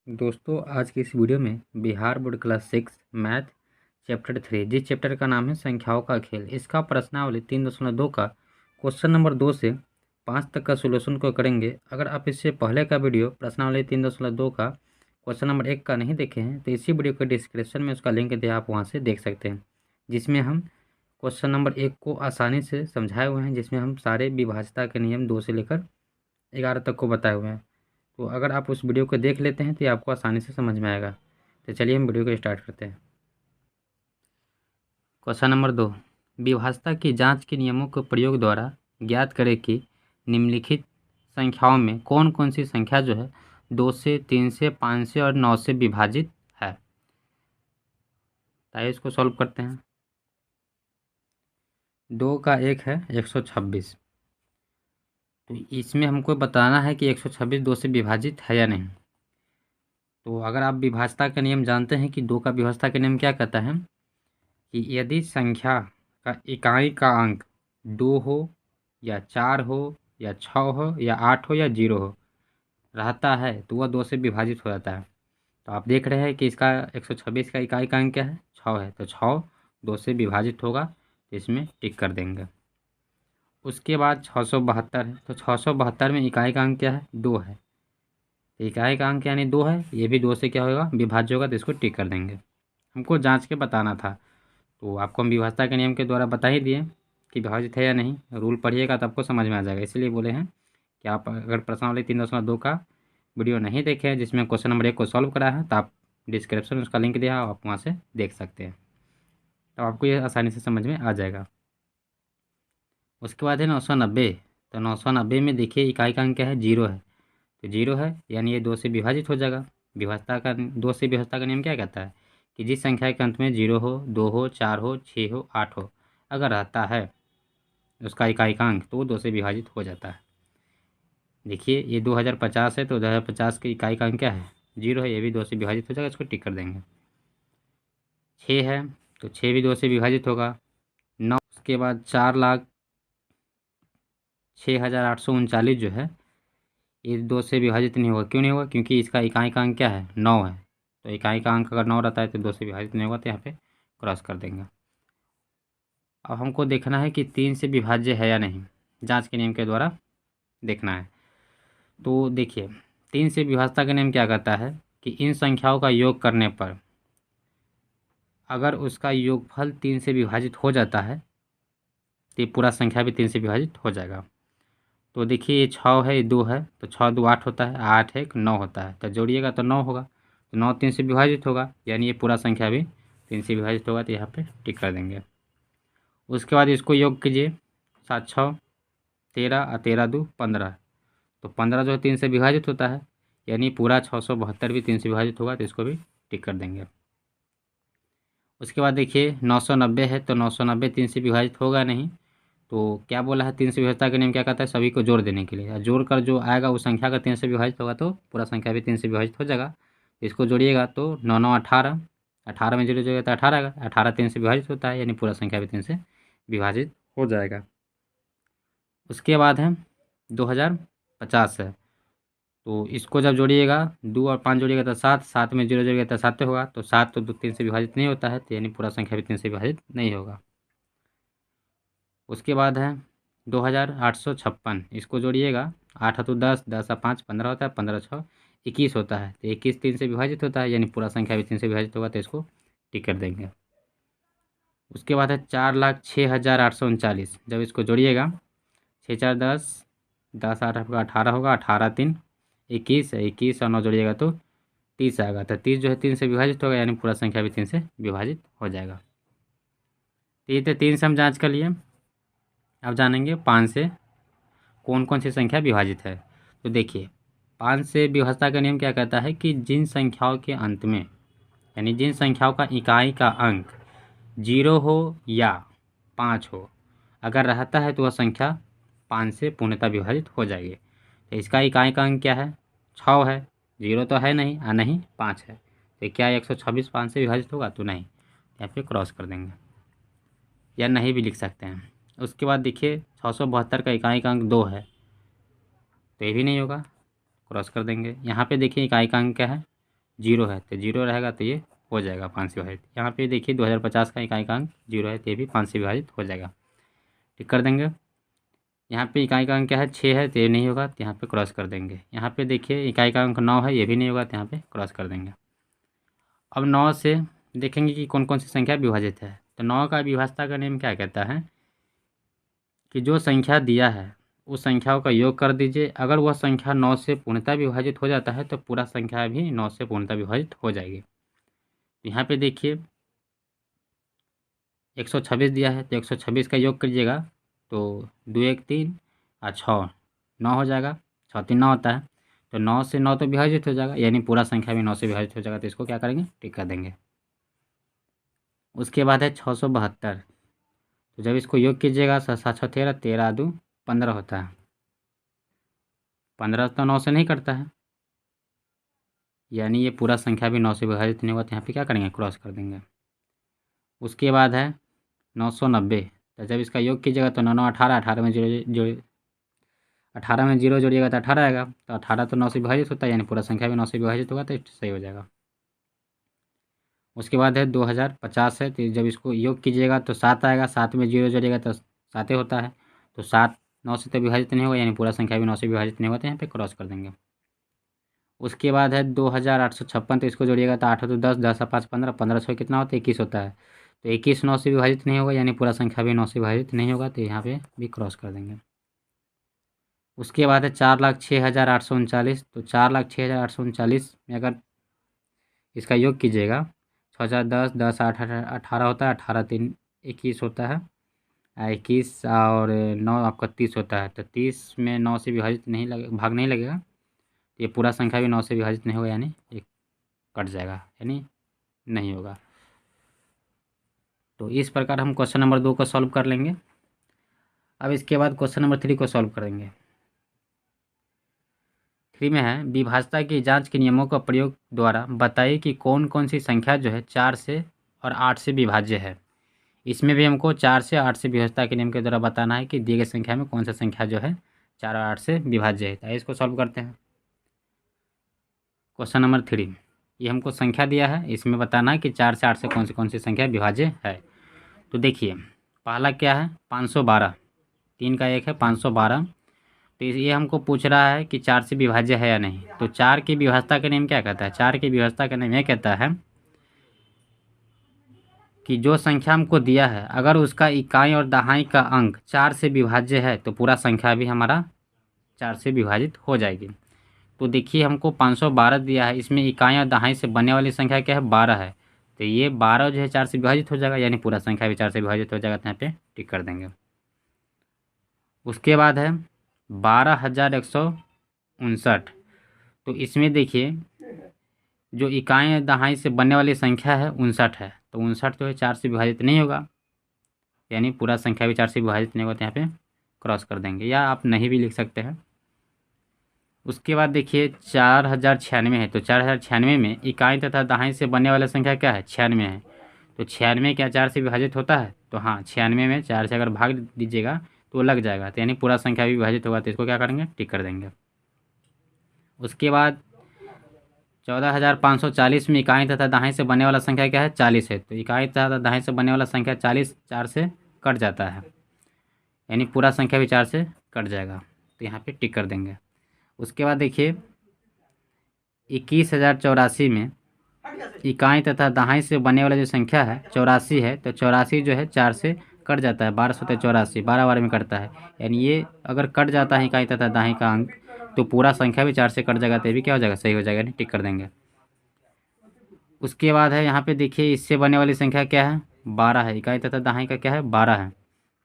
दोस्तों आज की इस वीडियो में Bihar board class 6 math chapter 3 जिस चैप्टर का नाम है संख्याओं का खेल, इसका प्रश्नावली 3.2 का क्वेश्चन नंबर 2 से 5 तक का सोल्यूशन को करेंगे। अगर आप इससे पहले का वीडियो प्रश्नावली 3.2 का क्वेश्चन नंबर 1 का नहीं देखे हैं तो इसी वीडियो के डिस्क्रिप्शन में उसका लिंक दिया, आप वहाँ से देख सकते हैं, जिसमें हम क्वेश्चन नंबर 1 को आसानी से समझाए हुए हैं, जिसमें हम सारे विभाज्यता के नियम 2 से लेकर 11 तक को बताए हुए हैं। तो अगर आप उस वीडियो को देख लेते हैं तो ये आपको आसानी से समझ में आएगा। तो चलिए हम वीडियो को स्टार्ट करते हैं। क्वेश्चन नंबर 2, विभाज्यता की जांच के नियमों के प्रयोग द्वारा ज्ञात करें कि निम्नलिखित संख्याओं में कौन कौन सी संख्या जो है 2 से 3 से 5 से और 9 से विभाजित है। आइए इसको सॉल्व करते हैं। 2 का 1 है 126, तो इसमें हमको बताना है कि 126 2 से विभाजित है या नहीं। तो अगर आप विभाज्यता का नियम जानते हैं कि 2 का विभाज्यता का नियम क्या कहता है कि यदि संख्या का इकाई का अंक 2 हो या 4 हो या 6 हो या 8 हो या 0 हो रहता है तो वह 2 से विभाजित हो जाता है। तो आप देख रहे हैं कि इसका 126 का इकाई का अंक क्या है, 6 है, तो 6 2 से विभाजित होगा, तो इसमें टिक कर देंगे। उसके बाद 672 है, तो 672 में इकाई का अंक क्या है, 2 है, तो इकाई का अंक यानी 2 है, ये भी 2 से क्या होगा, विभाज्य होगा, तो इसको टिक कर देंगे। हमको जांच के बताना था, तो आपको हम विभाज्यता के नियम के द्वारा बता ही दिए कि विभाजित है या नहीं। रूल पढ़िएगा तो आपको समझ में आ जाएगा, इसलिए बोले हैं कि आप अगर प्रश्नावली 3.2 का वीडियो नहीं देखे हैं जिसमें क्वेश्चन नंबर 1 को सॉल्व करा है, तो आप डिस्क्रिप्शन में उसका लिंक दिया है, आप वहाँ से देख सकते हैं, तो आपको ये आसानी से समझ में आ जाएगा। उसके बाद है 990, तो 990 में देखिए इकाई का अंक क्या है, 0 है, तो 0 है यानी ये 2 से विभाजित हो जाएगा। विभाज्यता का 2 से विभाज्यता का नियम क्या कहता है कि जिस संख्या के अंत में 0 हो, 2 हो, 4 हो, 6 हो, 8 हो अगर रहता है उसका इकाई का अंक, तो वो 2 से विभाजित हो जाता है। देखिए ये 2050 है, तो 2050 के इकाई का अंक क्या है, 0 है, ये भी 2 से विभाजित हो जाएगा, इसको टिक कर देंगे। 6 है, तो 6 भी 2 से विभाजित होगा। 9, उसके बाद 4,06,839 जो है ये 2 से विभाजित नहीं होगा। क्यों नहीं होगा, क्योंकि इसका इकाई का अंक क्या है, 9 है, तो इकाई का अंक अगर 9 रहता है तो 2 से विभाजित नहीं होगा, तो यहाँ पे क्रॉस कर देंगे। अब हमको देखना है कि 3 से विभाज्य है या नहीं, जांच के नियम के द्वारा देखना है। तो देखिए 3 से विभाज्यता का नियम क्या कहता है कि इन संख्याओं का योग करने पर अगर उसका योगफल 3 से विभाजित हो जाता है तो ये पूरा संख्या भी 3 से विभाजित हो जाएगा। तो देखिए ये 6 है, ये 2 है, तो 6 2 8 होता है, 8 1 9 होता है, तो जोड़िएगा तो 9 होगा, तो 9 3 से विभाजित होगा, यानी ये पूरा संख्या भी 3 से विभाजित होगा, तो यहाँ पे टिक कर देंगे। उसके बाद इसको योग कीजिए, 7 6 13 और 13 2 15, तो 15 जो है 3 से विभाजित होता है, यानी पूरा 672 भी 3 से विभाजित होगा, तो इसको भी टिक कर देंगे। उसके बाद देखिए 990 है, तो 990 3 से विभाजित होगा नहीं, तो क्या बोला है 3 से विभाज्यता का नियम क्या कहता है, सभी को जोड़ देने के लिए, जोड़ कर जो आएगा उस संख्या का 3 से विभाजित होगा, तो पूरा संख्या भी 3 से विभाजित हो जाएगा। इसको जोड़िएगा तो 9 9 18, 18 में 0 जोड़िएगा तो 18 आएगा, 18 3 से विभाजित होता है, यानी पूरा संख्या भी 3 से विभाजित हो जाएगा। उसके बाद है 2050 है, तो इसको जब जोड़िएगा 2 और 5 जोड़िएगा तो 7, 7 में 0 जोड़िएगा तो 7 होगा, तो 7 तो 3 से विभाजित नहीं होता है, तो यानी पूरा संख्या भी 3 से विभाजित नहीं होगा। उसके बाद है 2856, इसको जोड़िएगा, 8 तो 10, 10 5 15 होता है, 15 6 21 होता है, तो 21 3 से विभाजित होता है, यानी पूरा संख्या भी 3 से विभाजित होगा, तो इसको टिक कर देंगे। उसके बाद है 4,06,839, जब इसको जोड़िएगा 6 4 10, 10 8 आपका 18 होगा, 18 3 21 है, 21 और 9 जोड़िएगा तो 30 आएगा, तो 30 जो है 3 से विभाजित होगा, यानी पूरा संख्या भी 3 से विभाजित हो जाएगा। तो ये तो 3 से हम जाँच कर लिए। अब जानेंगे 5 से कौन कौन सी संख्या विभाजित है। तो देखिए 5 से विभाज्यता का नियम क्या कहता है कि जिन संख्याओं के अंत में, यानी जिन संख्याओं का इकाई का अंक 0 हो या 5 हो अगर रहता है, तो वह संख्या 5 से पूर्णतः विभाजित हो जाएगी। तो इसका इकाई का अंक क्या है, 6 है, 0 तो है नहीं और नहीं 5 है, तो क्या 126 5 से विभाजित होगा, तो नहीं, यहाँ पे क्रॉस कर देंगे या नहीं भी लिख सकते हैं। उसके बाद देखिए 672 का इकाई का अंक 2 है, तो ये भी नहीं होगा, क्रॉस कर देंगे। यहाँ पे देखिए इकाई का अंक क्या है, जीरो है तो जीरो रहेगा तो ये हो जाएगा 5 से विभाजित। यहाँ पे देखिए 2050 का इकाई का अंक जीरो है तो ये भी 5 से विभाजित हो जाएगा। टिक कर देंगे। यहाँ पे इकाई का अंक क्या है 6 है तो ये नहीं होगा तो यहाँ पे क्रॉस कर देंगे। यहाँ पे देखिए इकाई का अंक 9 है, ये भी नहीं होगा तो यहाँ पे क्रॉस कर देंगे। अब 9 से देखेंगे कि कौन कौन सी संख्या विभाजित है। तो 9 का विभाज्यता का नियम क्या कहता है कि जो संख्या दिया है उस संख्याओं का योग कर दीजिए। अगर वह संख्या 9 से पूर्णतः विभाजित हो जाता है तो पूरा संख्या भी 9 से पूर्णतः विभाजित हो जाएगी। तो यहाँ पे देखिए 126 दिया है तो 126 का योग कीजिएगा तो 2 1 3 और 6 9 हो जाएगा। 6 3 9 होता है तो 9 से 9 तो विभाजित हो जाएगा, यानी पूरा संख्या भी 9 से विभाजित हो जाएगा। तो इसको क्या करेंगे टिक कर देंगे। उसके बाद है 672। तो जब इसको योग कीजिएगा 7 7 6 13 13 2 15 होता है। 15 तो 9 से नहीं कटता है, यानी ये पूरा संख्या भी 9 से विभाजित नहीं होगा। तो यहाँ पे क्या करेंगे क्रॉस कर देंगे। उसके बाद है 990। तो जब इसका योग कीजिएगा तो 9 9 18 18 में जीरो 18 में जीरो जोड़िएगा तो 18 आएगा। तो 18 तो 9 से विभाजित होता है, यानी पूरा संख्या भी 9 से विभाजित होगा तो सही हो जाएगा। उसके बाद है 2050 है। तो जब इसको योग कीजिएगा तो 7 आएगा, 7 में जीरो जोड़िएगा तो 7 होता है। तो 7 9 से तो विभाजित नहीं होगा, यानी पूरा संख्या भी 9 से विभाजित नहीं होगा तो यहाँ पे क्रॉस कर देंगे। उसके बाद है 2856। तो इसको जोड़िएगा तो 8 तो 10 10 5 15 15 6 कितना होता है 21 होता है। तो 21 9 से विभाजित नहीं होगा, यानी पूरा संख्या भी 9 से विभाजित नहीं होगा तो यहाँ पे भी क्रॉस कर देंगे। उसके बाद है 4,06,839। तो 4,06,839 में अगर इसका योग कीजिएगा 6 4 10 10 8 18 होता है, 18 3 21 होता है, 21 और 9 आपका 30 होता है। तो 30 में 9 से विभाजित नहीं लगे भाग नहीं लगेगा, ये पूरा संख्या भी 9 से विभाजित नहीं होगा, यानी ये कट जाएगा, यानी नहीं होगा। तो इस प्रकार हम क्वेश्चन नंबर 2 को सॉल्व कर लेंगे। अब इसके बाद क्वेश्चन नंबर 3 को सॉल्व करेंगे। 3 में है विभाज्यता की जांच के नियमों का प्रयोग द्वारा बताइए कि कौन कौन सी संख्या जो है 4 से और 8 से विभाज्य है। इसमें भी हमको 4 से 8 से विभाज्यता के नियम के द्वारा बताना है कि दिए गए संख्या में कौन सा संख्या जो है 4 और 8 से विभाज्य है। तो इसको सॉल्व करते हैं। क्वेश्चन नंबर 3, ये हमको संख्या दिया है, इसमें बताना है कि 4 से 8 से कौन सी संख्या विभाज्य है। तो देखिए पहला क्या है 512, 3 का 1 है 512। तो ये हमको पूछ रहा है कि 4 से विभाज्य है या नहीं। तो 4 की विभाज्यता का नियम क्या कहता है, 4 की विभाज्यता का नियम यह कहता है कि जो संख्या हमको दिया है अगर उसका इकाई और दहाई का अंक 4 से विभाज्य है तो पूरा संख्या भी हमारा 4 से विभाजित हो जाएगी। तो देखिए हमको 512 दिया है, इसमें इकाई और दहाई से बनने वाली संख्या क्या है 12 है। तो ये 12 जो है 4 से विभाजित हो जाएगा, यानी पूरा संख्या भी 4 से विभाजित हो जाएगा। तो यहाँ पे टिक कर देंगे। उसके बाद है 12,159। तो इसमें देखिए जो इकाई दहाई से बनने वाली संख्या है 59 है। तो 59 जो है 4 से विभाजित नहीं होगा, यानी पूरा संख्या भी 4 से विभाजित नहीं होगा। तो यहाँ पे क्रॉस कर देंगे, या आप नहीं भी लिख सकते हैं। उसके बाद देखिए 4096 है। तो 4096 में इकाई तथा दहाई से बनने वाला संख्या क्या है 96 है। तो 96 क्या 4 से विभाजित होता है। तो हाँ 96 में 4 से अगर भाग दीजिएगा तो लग जाएगा, तो यानी पूरा संख्या भी विभाजित होगा। तो इसको क्या करेंगे टिक कर देंगे। उसके बाद 14,540 में इकाई तथा दहाई से बनने वाला संख्या क्या है 40 है। तो इकाई तथा दहाई से बनने वाला संख्या 40 4 से कट जाता है, यानी पूरा संख्या भी 4 से कट जाएगा। तो यहाँ पे टिक कर देंगे। उसके बाद देखिए 21,084 में इकाई तथा दहाई से बनने वाला जो संख्या है 84 है। तो 84 जो है 4 से कट जाता है, 12 सौ 84 12 बार में कटता है, यानी ये अगर कट जाता है इकाई तथा दहाई का अंक तो पूरा संख्या भी 4 से कट जाएगा। तो भी क्या हो जाएगा सही हो जाएगा, यानी टिक कर देंगे। उसके बाद है यहाँ पे देखिए इससे बनने वाली संख्या क्या है 12 है, इकाई तथा दहाई का क्या है 12 है।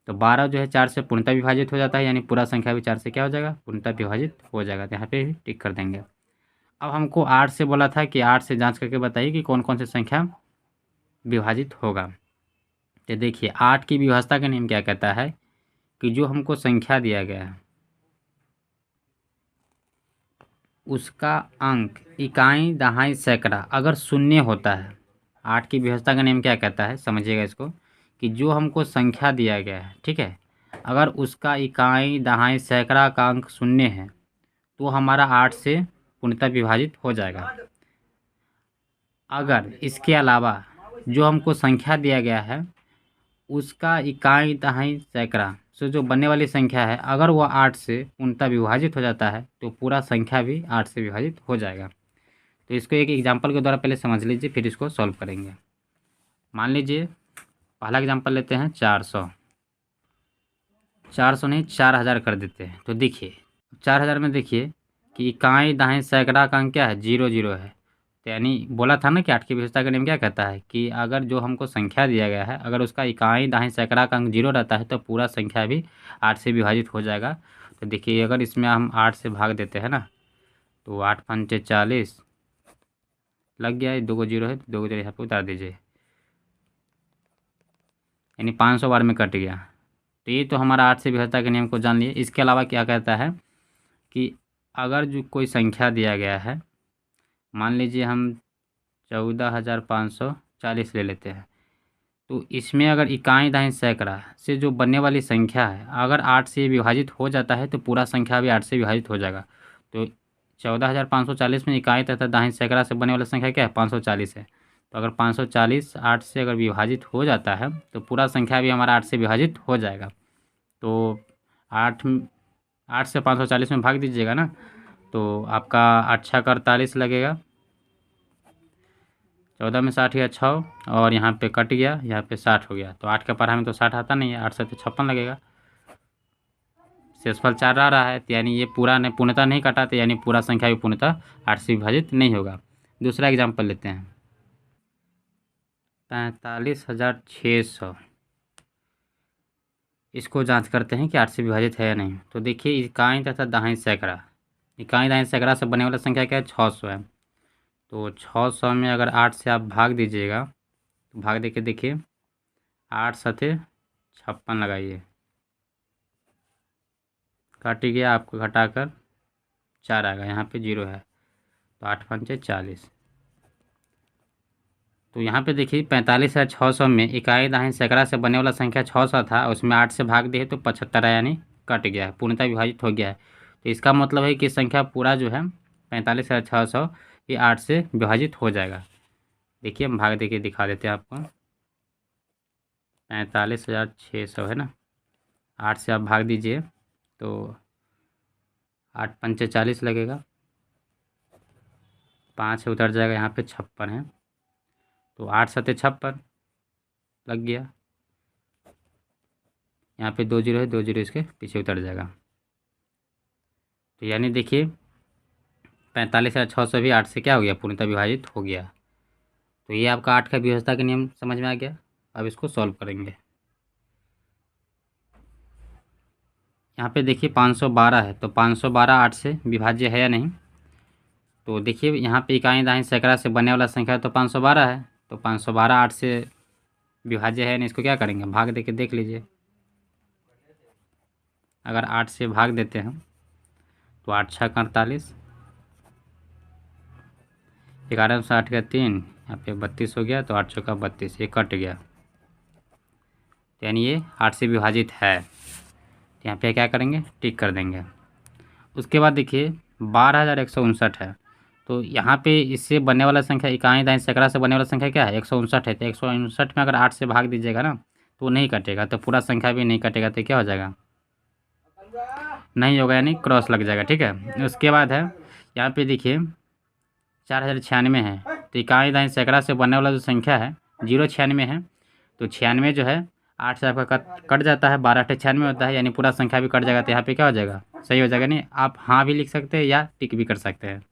तो 12 जो है 4 से पूर्णतः विभाजित हो जाता है, यानी पूरा संख्या भी 4 से क्या हो जाएगा पूर्णतः विभाजित हो जाएगा। तो यहाँ पे भी टिक कर देंगे। अब हमको 8 से बोला था कि 8 से जांच करके बताइए कि कौन कौन सी संख्या विभाजित होगा। तो देखिए 8 की विभाज्यता का नियम क्या कहता है कि जो हमको संख्या दिया गया है उसका अंक इकाई दहाई सैकड़ा अगर शून्य होता है। 8 की विभाज्यता का नियम क्या कहता है समझिएगा इसको, कि जो हमको संख्या दिया गया है ठीक है, अगर उसका इकाई दहाई सैकड़ा का अंक शून्य है तो हमारा 8 से पूर्णतः विभाजित हो जाएगा। अगर इसके अलावा जो हमको संख्या दिया गया है उसका इकाई दहाई सैकड़ा से जो बनने वाली संख्या है अगर वह 8 से पूर्णतः विभाजित हो जाता है तो पूरा संख्या भी 8 से विभाजित हो जाएगा। तो इसको एक एग्जाम्पल के द्वारा पहले समझ लीजिए, फिर इसको सॉल्व करेंगे। मान लीजिए पहला एग्जाम्पल लेते हैं 400 नहीं 4000 कर देते हैं। तो देखिए 4000 में देखिए कि इकाई दाएं सैकड़ा का अंक क्या है, 0 है। तो यानी बोला था ना कि 8 की विशेषता का नियम क्या कहता है कि अगर जो हमको संख्या दिया गया है अगर उसका इकाई दाएं सैकड़ा का अंक 0 रहता है तो पूरा संख्या भी 8 से विभाजित हो जाएगा। तो देखिए अगर इसमें हम 8 से भाग देते हैं ना तो 8 पंचे 40 लग गया है, 2 को 0 है तो 2 को 0 यहाँ पर उतार दीजिए, यानी 500 बार में कट गया। तो ये तो हमारा 8 से विभाज्यता के नियम को जान लिए। इसके अलावा क्या कहता है कि अगर जो कोई संख्या दिया गया है, मान लीजिए हम 14,540 ले लेते हैं, तो इसमें अगर इकाई दाएं सैकड़ा से जो बनने वाली संख्या है अगर 8 से विभाजित हो जाता है तो पूरा संख्या भी 8 से विभाजित हो जाएगा। तो 14,540 में इकाई तथा दाएं सैकड़ा से बनने वाली संख्या क्या है, 540 है। तो अगर 540 8 से अगर विभाजित हो जाता है तो पूरा संख्या भी हमारा 8 से विभाजित हो जाएगा। तो 8 से 540 में भाग दीजिएगा ना तो आपका 8 छः 48 लगेगा, 14 में 60 या 6 और यहाँ पे कट गया, यहाँ पे 60 हो गया। तो 8 का पढ़ा में तो 60 आता नहीं है, 8 से तो 56 लगेगा। शेषफल 4 आ रहा है तो यानी ये पूरा नहीं पूर्णतः नहीं कटा, तो यानी पूरा संख्या भी पूर्णतः 8 से विभाजित नहीं होगा। दूसरा एग्जाम्पल लेते हैं 45,600। इसको जांच करते हैं कि 8 से विभाजित है या नहीं। तो देखिए इकाई तथा दाएं सैकड़ा, इकाई दाएं सैकड़ा से बनने वाला संख्या क्या है, 600 है। तो 600 में अगर 8 से आप भाग दीजिएगा तो भाग दे के देखिए 8 सते 56 लगाइए, काट गया, आपको घटाकर 4 आएगा, यहाँ पे 0 है। तो 8 पंचे 40। तो यहाँ पे देखिए 45,600 में इकाई दाएं सैकड़ा से बनने वाला संख्या 600 था, उसमें 8 से भाग दिए तो 75 है, यानी कट गया है, पूर्णतः विभाजित हो गया है। तो इसका मतलब है कि संख्या पूरा जो है 45,600 ये 8 से विभाजित हो जाएगा। देखिए हम भाग दे के दिखा देते हैं आपको, 45,600 है ना, 8 से आप भाग दीजिए तो 8 पंचे 40 लगेगा, 5 से उतर जाएगा, यहाँ पे 56 है। तो 8 सते 56 लग गया, यहाँ पे 2 0 है, 2 0 इसके पीछे उतर जाएगा। तो यानी देखिए 45,600 भी 8 से क्या हो गया, पूर्णतः विभाजित हो गया। तो ये आपका 8 का विभाज्यता का नियम समझ में आ गया। अब इसको सॉल्व करेंगे। यहाँ पे देखिए 512 है, तो 512 8 से विभाज्य है या नहीं। तो देखिए यहाँ पे इकाई दाएं सैकड़ा से बनने वाला संख्या तो 512 है, तो 512 8 से विभाज्य है नहीं। इसको क्या करेंगे, भाग दे के देख लीजिए। अगर 8 से भाग देते हैं तो 8 छः 48, 11 से 8 का 3, यहाँ पे 32 हो गया, तो 8 चौका 32, ये कट गया, यानी ये 8 से विभाजित है। तो यहाँ पे क्या करेंगे, टिक कर देंगे। उसके बाद देखिए 12,159 है, तो यहाँ पे इससे बनने वाला संख्या इकाई दाएं सैकड़ा से बनने वाला संख्या क्या है, 159 है। तो 159 में अगर 8 से भाग दीजिएगा ना तो नहीं कटेगा, तो पूरा संख्या भी नहीं कटेगा, तो क्या हो जाएगा, नहीं होगा, यानी क्रॉस लग जाएगा। ठीक है। उसके बाद है यहाँ पे देखिए 4096 है, तो इकाई दाएं सैकड़ा से बनने वाला जो संख्या है 096 है। तो 96 जो है 8 से आपका कट जाता है, 12 8 96 होता है, यानी पूरा संख्या भी कट जाएगा। तो यहाँ पे क्या हो जाएगा, सही हो जाएगा। नहीं आप हाँ भी लिख सकते हैं या टिक भी कर सकते हैं,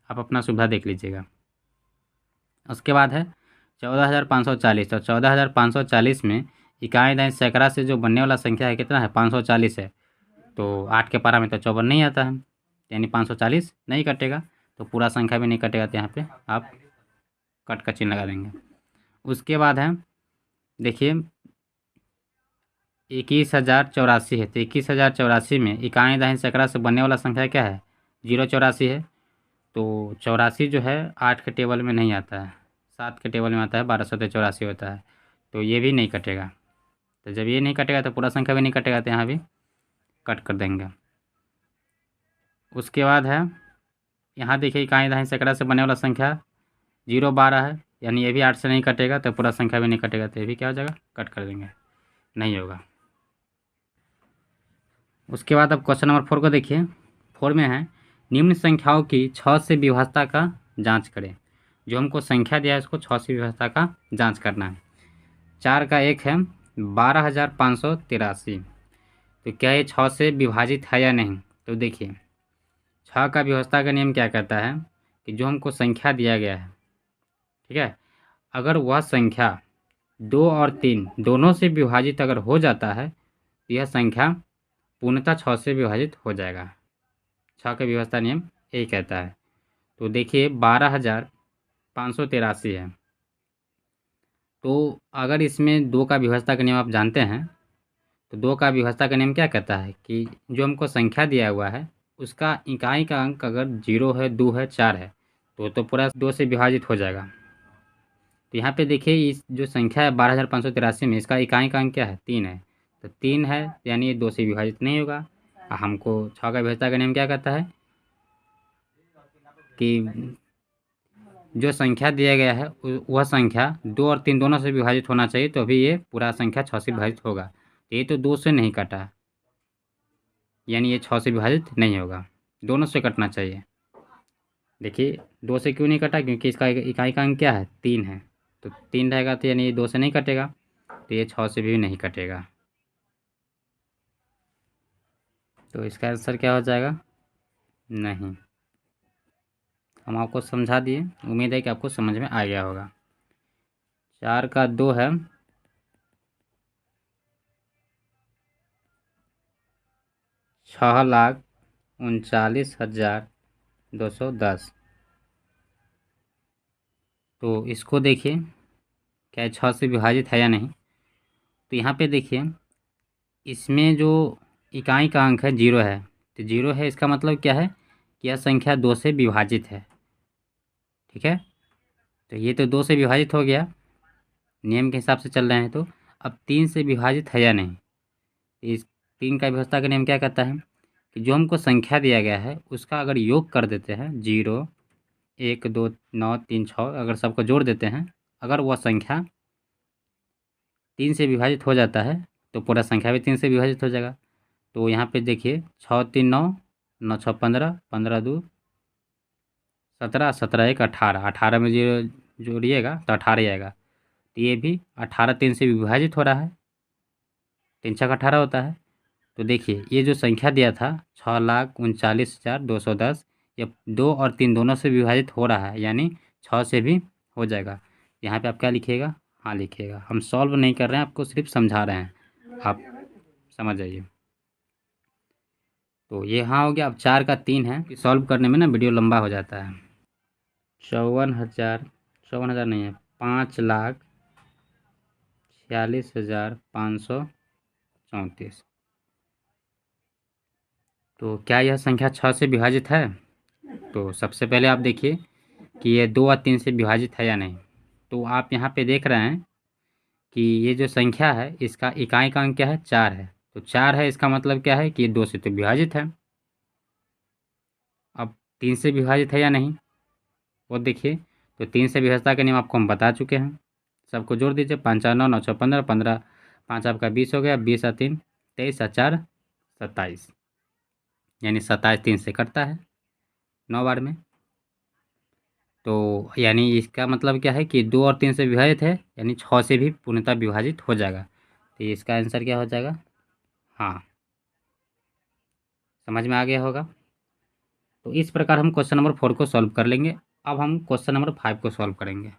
आप अपना सुविधा देख लीजिएगा। उसके बाद है 14,540, तो 14,540 में इकाई दाएं सैकड़ा से जो बनने वाला संख्या है कितना है, 540 है। तो 8 के पारा में तो 54 नहीं आता है, यानी 540 नहीं कटेगा, तो पूरा संख्या भी नहीं कटेगा। तो यहाँ पे आप कट का चिन्ह लगा देंगे। उसके बाद है देखिए 21,084 है, तो 21,084 में इकाई दाएं सैकड़ा से बनने वाला संख्या क्या है, 084 है। तो 84 जो है 8 के टेबल में नहीं आता है, 7 के टेबल में आता है, 1284 होता है, तो ये भी नहीं कटेगा। तो जब ये नहीं कटेगा तो पूरा संख्या भी नहीं कटेगा, तो यहाँ भी कट कर देंगे। उसके बाद है यहाँ देखिए इकाई दाएं सैकड़ा से बनने वाला संख्या 0 12 है, यानी ये भी 8 से नहीं कटेगा, तो पूरा संख्या भी नहीं कटेगा, तो ये भी क्या हो जाएगा, कट कर देंगे, नहीं होगा। उसके बाद अब क्वेश्चन नंबर 4 को देखिए। 4 में है, निम्न संख्याओं की 6 से विभाज्यता का जांच करें। जो हमको संख्या दिया है उसको 6 से विभाज्यता का जांच करना है। 4 का 1 है 12,583, तो क्या ये 6 से विभाजित है या नहीं। तो देखिए 6 का विभाज्यता का नियम क्या कहता है कि जो हमको संख्या दिया गया है, ठीक है, अगर वह संख्या 2 और 3 दोनों से विभाजित अगर हो जाता है तो यह संख्या पूर्णतः 6 से विभाजित हो जाएगा। 6 का विभाज्यता नियम यही कहता है। तो देखिए 12,583 है, तो अगर इसमें 2 का विभाज्यता का नियम आप जानते हैं, तो 2 का विभाज्यता का नियम क्या कहता है कि जो हमको संख्या दिया हुआ है उसका इकाई का अंक अगर 0 है, 2 है, 4 है, तो पूरा 2 से विभाजित हो जाएगा। तो यहाँ पे देखिए इस जो संख्या है 12,583 में इसका इकाई का अंक क्या है, 3 है, तो 3 है यानी ये 2 से विभाजित नहीं होगा। हमको 6 का विभाज्यता का नियम क्या कहता है कि जो संख्या दिया गया है वह संख्या 2 और 3 दोनों से विभाजित होना चाहिए, तो अभी ये पूरा संख्या 6 से विभाजित होगा। ये तो 2 से नहीं कटा, यानी ये 6 से विभाजित नहीं होगा, दोनों से कटना चाहिए। देखिए 2 से क्यों नहीं कटा, क्योंकि इसका इकाई का अंक क्या है, 3 है, तो 3 रहेगा, तो यानी ये 2 से नहीं कटेगा, तो ये 6 से भी नहीं कटेगा। तो इसका आंसर क्या हो जाएगा, नहीं। हम आपको समझा दिए, उम्मीद है कि आपको समझ में आ गया होगा। 4 का 2 है 6,39,210, तो इसको देखिए क्या 6 से विभाजित है या नहीं। तो यहाँ पे देखिए इसमें जो इकाई का अंक है 0 है, तो 0 है, इसका मतलब क्या है कि यह संख्या 2 से विभाजित है, ठीक है। तो ये तो 2 से विभाजित हो गया, नियम के हिसाब से चल रहे हैं। तो अब 3 से विभाजित है या नहीं, इस 3 का विभाज्यता का नियम क्या कहता है कि जो हमको संख्या दिया गया है उसका अगर योग कर देते हैं, 0 1 2 9 3 6, अगर सबको जोड़ देते हैं, अगर वह संख्या 3 से विभाजित हो जाता है तो पूरा संख्या भी 3 से विभाजित हो जाएगा। तो यहाँ पे देखिए 6 3 9, 9 6 15, 15 2 17, 17 1 18, 18 में 0 जोड़िएगा तो 18 ही आएगा। तो ये भी 18 3 से विभाजित हो रहा है, 3 छक 18 होता है। तो देखिए ये जो संख्या दिया था 6,39,210, ये 2 और 3 दोनों से विभाजित हो रहा है, यानी 6 से भी हो जाएगा। यहाँ पे आप क्या लिखिएगा, हाँ लिखिएगा, हम सॉल्व नहीं कर रहे हैं, आपको सिर्फ समझा रहे हैं, आप समझ जाइए। तो ये हाँ हो गया। अब 4 का 3 है कि सॉल्व करने में ना वीडियो लंबा हो जाता है। 54,000 नहीं है, 5,46,534। तो क्या यह संख्या 6 से विभाजित है। तो सबसे पहले आप देखिए कि ये 2 और 3 से विभाजित है या नहीं। तो आप यहाँ पे देख रहे हैं कि ये जो संख्या है इसका इकाई का अंक क्या है, 4 है, तो 4 है, इसका मतलब क्या है कि ये 2 से तो विभाजित है। अब 3 से विभाजित है या नहीं वो देखिए। तो 3 से विभाज्यता का नियम आपको हम बता चुके हैं, सबको जोड़ दीजिए, 5 4 9, 9 6 15, 15 5 आपका 20 हो गया, 20 और 3 23 और 4 27, यानी 27 3 से कटता है 9 बार में। तो यानी इसका मतलब क्या है कि 2 और 3 से विभाजित है, यानी 6 से भी पूर्णतः विभाजित हो जाएगा। तो इसका आंसर क्या हो जाएगा, हाँ। समझ में आ गया होगा। तो इस प्रकार हम क्वेश्चन नंबर 4 को सॉल्व कर लेंगे। अब हम क्वेश्चन नंबर 5 को सॉल्व करेंगे।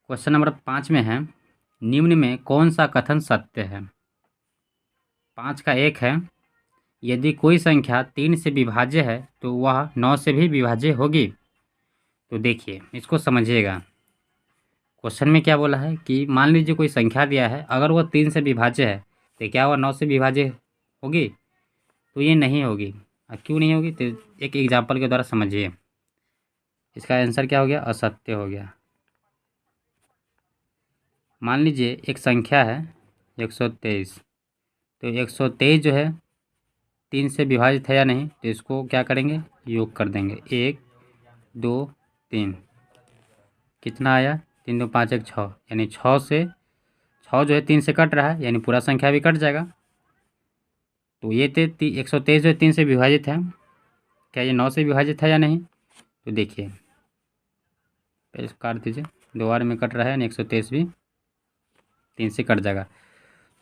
क्वेश्चन नंबर 5 में है, निम्न में कौन सा कथन सत्य है। 5 का 1 है, यदि कोई संख्या 3 से विभाज्य है तो वह 9 से भी विभाज्य होगी। तो देखिए इसको समझिएगा, क्वेश्चन में क्या बोला है कि मान लीजिए कोई संख्या दिया है, अगर वह 3 से विभाज्य है तो क्या वह 9 से विभाज्य होगी। तो ये नहीं होगी। क्यों नहीं होगी, तो एक एग्जाम्पल के द्वारा समझिए। इसका आंसर क्या हो गया, असत्य हो गया। मान लीजिए एक संख्या है 123, तो 123 जो है 3 से विभाजित है या नहीं, तो इसको क्या करेंगे, योग कर देंगे, 1 2 3, कितना आया 3 2 5 1 6, यानी 6 से 6 जो है 3 से कट रहा है, यानी पूरा संख्या भी कट जाएगा। तो ये 123 जो 3 से विभाजित है, क्या ये 9 से विभाजित है या नहीं? तो देखिए पहले काट दीजिए, 2 बार में कट रहा है, यानी 123 भी 3 से कट जाएगा।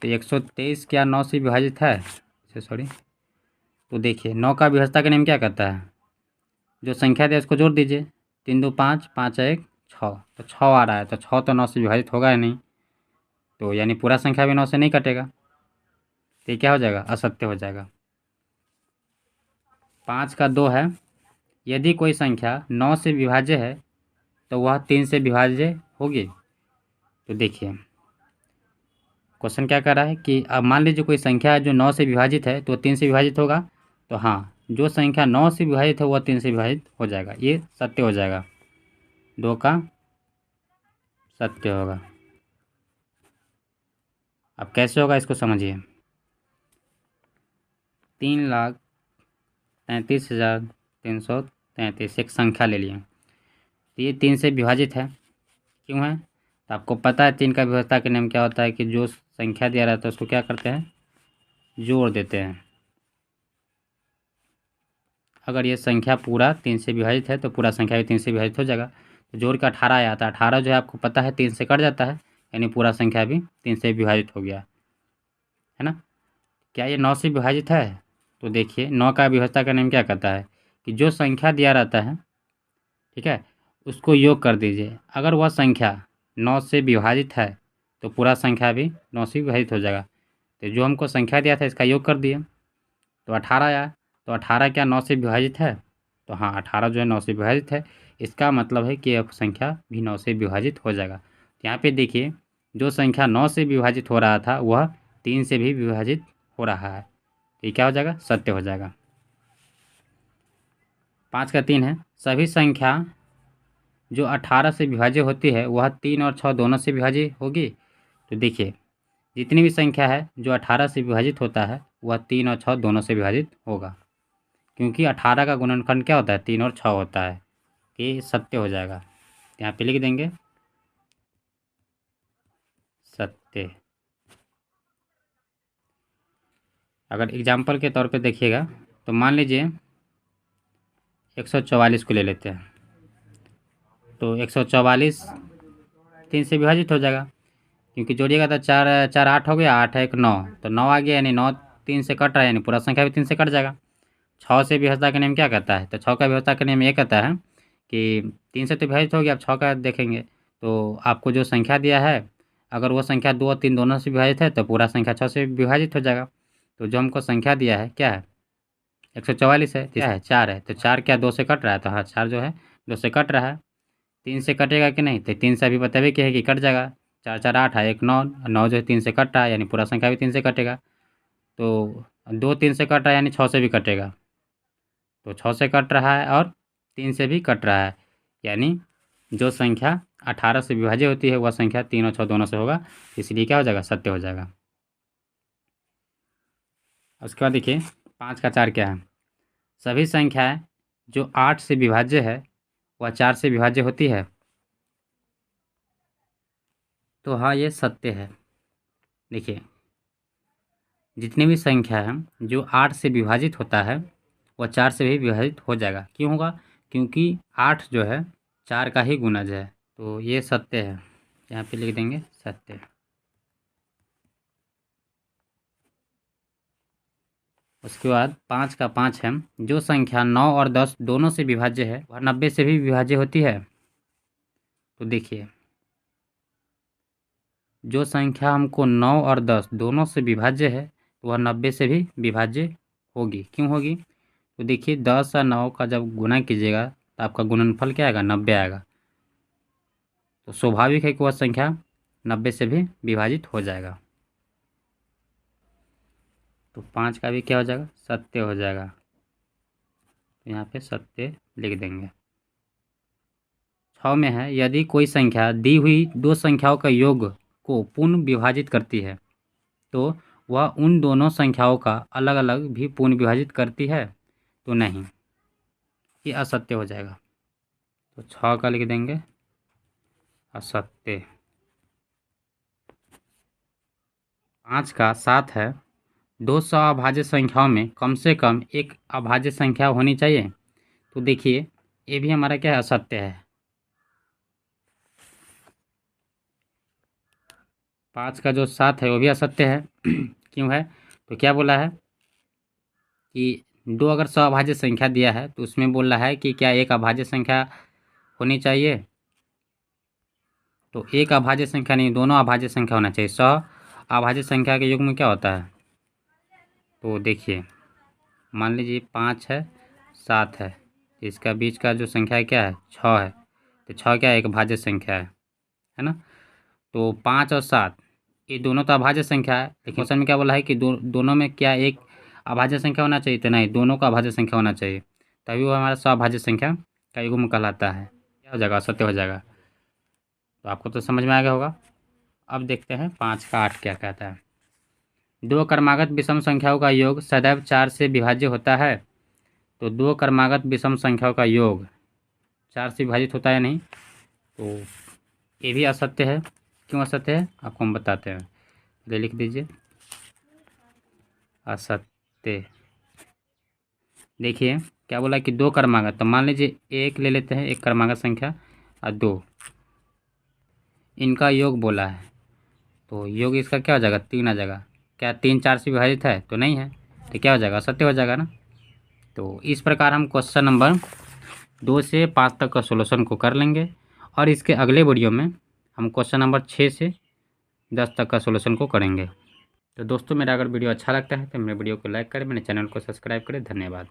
तो 123 क्या 9 से विभाजित है? सॉरी, तो देखिए 9 का विभाज्यता का नियम क्या कहता है? जो संख्या दिया उसको जोड़ दीजिए, 3 2 5 5 1 6, तो 6 आ रहा है, तो 6 तो 9 से विभाजित होगा या नहीं, तो यानी पूरा संख्या भी 9 से नहीं कटेगा, तो ये क्या हो जाएगा? असत्य हो जाएगा। 5 का 2 है, यदि कोई संख्या 9 से विभाज्य है तो वह 3 से विभाज्य होगी। तो देखिए क्वेश्चन क्या कर रहा है कि अब मान लीजिए कोई संख्या है जो 9 से विभाजित है तो 3 से विभाजित होगा। तो हाँ, जो संख्या 9 से विभाजित है वह 3 से विभाजित हो जाएगा, ये सत्य हो जाएगा, 2 का सत्य होगा। अब कैसे होगा इसको समझिए। 3,33,333 एक संख्या ले लिए, तो ये 3 से विभाजित है, क्यों है? तो आपको पता है 3 का विभाज्यता का नियम क्या होता है कि जो संख्या दिया रहता है उसको क्या करते हैं? जोड़ देते हैं। अगर ये संख्या पूरा 3 से विभाजित है तो पूरा संख्या भी 3 से विभाजित हो जाएगा। तो जोड़ के 18 आया था, 18 जो है आपको पता है 3 से कट जाता है, यानी पूरा संख्या भी 3 से विभाजित हो गया, है ना? क्या ये 9 से विभाजित है? तो देखिए 9 का विभाज्यता का नियम क्या कहता है कि जो संख्या दिया रहता है, ठीक है, उसको योग कर दीजिए। अगर वह संख्या 9 से विभाजित है तो पूरा संख्या भी 9 से विभाजित हो जाएगा। तो जो हमको संख्या दिया था इसका योग कर दिए, तो 18 आया। तो 18 क्या 9 से विभाजित है? तो हाँ, 18 जो है 9 से विभाजित है, इसका मतलब है कि अब संख्या भी 9 से विभाजित हो जाएगा। तो यहाँ पे देखिए जो संख्या 9 से विभाजित हो रहा था वह 3 से भी विभाजित हो रहा है, तो ये क्या हो जाएगा? सत्य हो जाएगा। 5 का 3 है, सभी संख्या जो 18 से विभाज्य होती है वह 3 और 6 दोनों से विभाज्य होगी। तो देखिए जितनी भी संख्या है जो 18 से विभाजित होता है वह 3 और 6 दोनों से विभाजित होगा, क्योंकि 18 का गुणनखंड क्या होता है? 3 और 6 होता है, ये सत्य हो जाएगा। यहाँ पे लिख देंगे सत्य। अगर एग्जाम्पल के तौर पे देखिएगा तो मान लीजिए 144 को ले लेते हैं, तो 144 3 से विभाजित हो जाएगा, क्योंकि जोड़िएगा तो 4 4 8 हो गया, 8 1 9, तो 9 आ गया, यानी 9 3 से कट रहा है, यानी पूरा संख्या भी 3 से कट जाएगा। 6 से विभाज्यता का नियम क्या कहता है? तो 6 का विभाज्यता का नियम ये कहता है कि 3 से तो विभाजित हो गया, अब 6 का देखेंगे तो आपको जो संख्या दिया है अगर वो संख्या 2 और 3 दोनों से विभाजित है तो पूरा संख्या 6 से विभाजित हो जाएगा। तो जो हमको संख्या दिया है क्या है? 144 है, क्या है? 4 है, तो 4 क्या 2 से कट रहा है? तो हाँ, 4 जो है 2 से कट रहा है। 3 से कटेगा कि नहीं? तो 3 से अभी बतावे कि है कि कट जाएगा, 4 4 8 है, 1 9, 9 जो है 3 से कट रहा है, यानी पूरा संख्या भी 3 से कटेगा। तो 2 3 से कट रहा है, यानी 6 से भी कटेगा, तो 6 से कट रहा है और 3 से भी कट रहा है, यानी जो संख्या 18 से विभाज्य होती है वह संख्या 3 और 6 दोनों से होगा, इसलिए क्या हो जाएगा? सत्य हो जाएगा। उसके बाद देखिए 5 का 4 क्या है? सभी संख्याएं जो 8 से विभाज्य है वह 4 से विभाज्य होती है। तो हाँ, ये सत्य है। देखिए जितनी भी संख्या है जो 8 से विभाजित होता है वह 4 से भी विभाजित हो जाएगा। क्यों होगा? क्योंकि 8 जो है 4 का ही गुणज है, तो ये सत्य है। यहाँ पे लिख देंगे सत्य। उसके बाद 5 का 5 है, जो संख्या 9 और 10 दोनों से विभाज्य है वह 90 से भी विभाज्य होती है। तो देखिए जो संख्या हमको 9 और 10 दोनों से विभाज्य है तो वह 90 से भी विभाज्य होगी। क्यों होगी? तो देखिए 10 और 9 का जब गुना कीजिएगा तो आपका गुणनफल क्या आएगा? 90 आएगा, तो स्वाभाविक है कि वह संख्या 90 से भी विभाजित हो जाएगा। तो 5 का भी क्या हो जाएगा? सत्य हो जाएगा। तो यहाँ पे सत्य लिख देंगे। 6 में है, यदि कोई संख्या दी हुई दो संख्याओं का योग को पूर्ण विभाजित करती है तो वह उन दोनों संख्याओं का अलग अलग भी पूर्ण विभाजित करती है। तो नहीं, ये असत्य हो जाएगा। तो 6 का लिख देंगे असत्य। 5 का 7 है। 200 अभाज्य संख्याओं में कम से कम एक अभाज्य संख्या होनी चाहिए। तो देखिए ये भी हमारा क्या है, असत्य है। 5 का जो 7 है वो भी असत्य है। क्यों है? तो क्या बोला है कि 2 अगर अभाज्य संख्या दिया है तो उसमें बोल रहा है कि क्या एक अभाज्य संख्या होनी चाहिए। तो एक अभाज्य संख्या नहीं, दोनों अभाज्य संख्या होना चाहिए। अभाज्य संख्या के युग्म में क्या होता है? तो देखिए मान लीजिए 5 है 7 है, इसका बीच का जो संख्या है क्या है, 6 है। तो 6 क्या है, एक भाज्य संख्या है ना। तो 5 और 7 ये दोनों तो अभाज्य संख्या है, लेकिन क्वेश्चन में क्या बोला है कि दोनों में क्या एक अभाज्य संख्या होना चाहिए। तो नहीं, दोनों का अभाज्य संख्या होना चाहिए, तभी वो हमारा सभाज्य संख्या का युग्म कहलाता है। क्या हो जाएगा, सत्य हो जाएगा। तो आपको तो समझ में आ गया होगा। अब देखते हैं 5 का 8 क्या कहता है। 2 क्रमागत विषम संख्याओं का योग सदैव 4 से विभाज्य होता है। तो 2 क्रमागत विषम संख्याओं का योग 4 से विभाजित होता है नहीं, तो ये भी असत्य है। क्यों असत्य है आपको हम बताते हैं, पहले लिख दीजिए असत्य। देखिए क्या बोला कि 2 क्रमागत, तो मान लीजिए एक ले लेते हैं, एक क्रमागत संख्या और 2, इनका योग बोला है। तो योग इसका क्या हो जाएगा, 3 आ जाएगा। क्या 3 4 से विभाजित है? तो नहीं है, तो क्या हो जाएगा, असत्य हो जाएगा ना। तो इस प्रकार हम क्वेश्चन नंबर 2 से 5 तक का सॉल्यूशन को कर लेंगे, और इसके अगले वीडियो में हम क्वेश्चन नंबर 6 से 10 तक का सॉल्यूशन को करेंगे। तो दोस्तों मेरा अगर वीडियो अच्छा लगता है तो मेरे वीडियो को लाइक करें, मेरे चैनल को सब्सक्राइब करें। धन्यवाद।